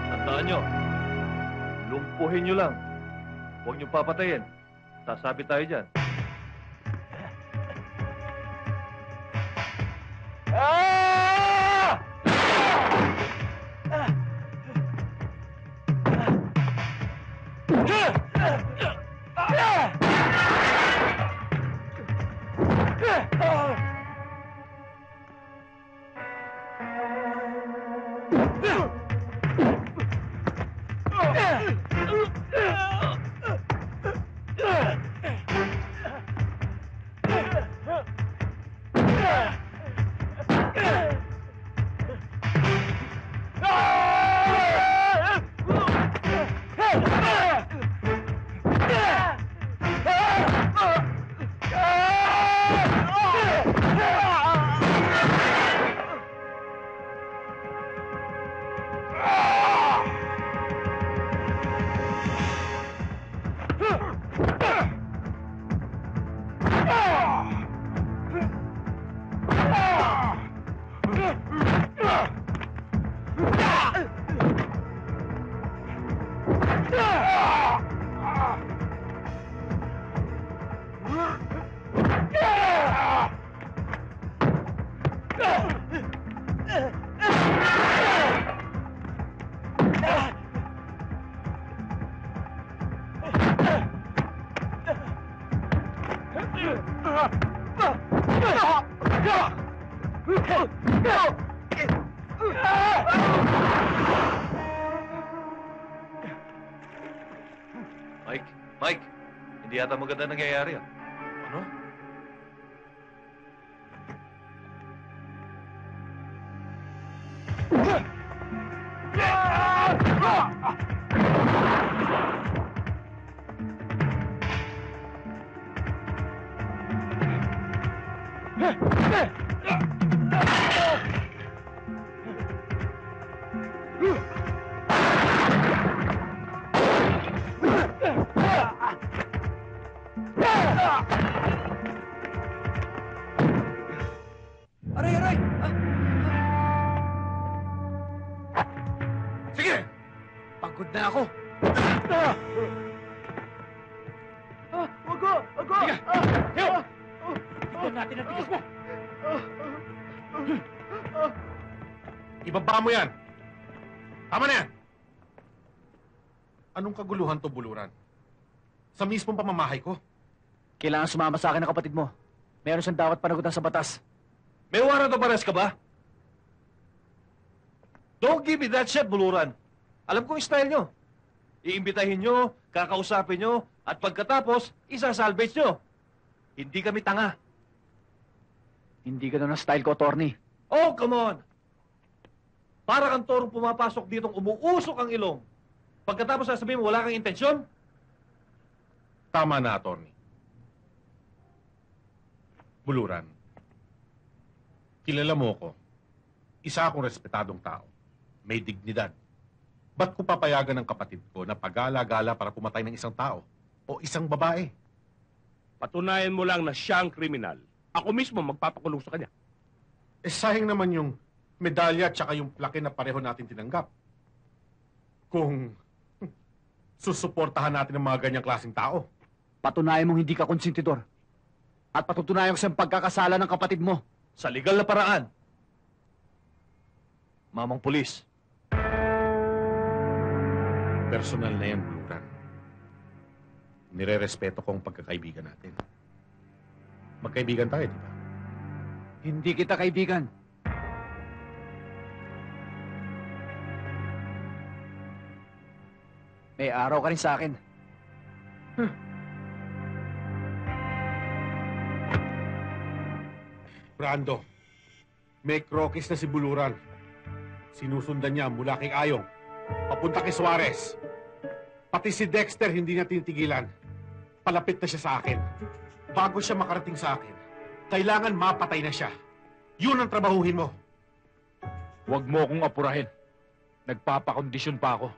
Tandaan nyo, lumpuhin nyo lang. Huwag nyo papatayin. Sasabi tayo dyan. Mike, hindi yata maganda nangyayari. Ano? Aray, aray! Sige! Pagod na ako. Wago! Wago! Sige! Hiyo! Tignan natin ang tigas mo. Ibaba mo yan! Tama na yan! Anong kaguluhan to, Buluran? Sa mismong pamamahay ko? Kailangan sumama sa akin ang kapatid mo. Meron siyang dapat panagutan sa batas. May warrant of arrest ka ba? Don't give me that shit, Buluran. Alam kong style nyo. Iimbitahin nyo, kakausapin nyo, at pagkatapos, isasalvage nyo. Hindi kami tanga. Hindi ka na ng style ko, attorney. Oh, come on! Para kang torong pumapasok ditong umuusok ang ilong. Pagkatapos sasabihin mo, wala kang intensyon? Tama na, attorney. Buluran, kilala mo ko. Isa akong respetadong tao. May dignidad. Ba't ko papayagan ng kapatid ko na pagala-gala para pumatay ng isang tao? O isang babae? Patunayan mo lang na siyang kriminal. Ako mismo magpapakulong sa kanya. Eh, sayang naman yung medalya at saka yung plaque na pareho natin tinanggap. Kung susuportahan natin ang mga ganyang klaseng tao. Patunayan mong hindi ka konsentidor. At patutunayan ko sa pagkakasala ng kapatid mo. Sa legal na paraan. Mamang pulis. Personal na yan, Buluran. Nire-respeto ko ang pagkakaibigan natin. Magkaibigan tayo, di ba? Hindi kita kaibigan. May araw ka rin sa akin. Brando, may krokis na si Buluran. Sinusundan niya mula kay Ayong, papunta kay Suarez. Pati si Dexter hindi niya tinitigilan. Palapit na siya sa akin. Bago siya makarating sa akin, kailangan mapatay na siya. Yun ang trabahuhin mo. Huwag mo akong apurahin. Nagpapakondisyon pa ako.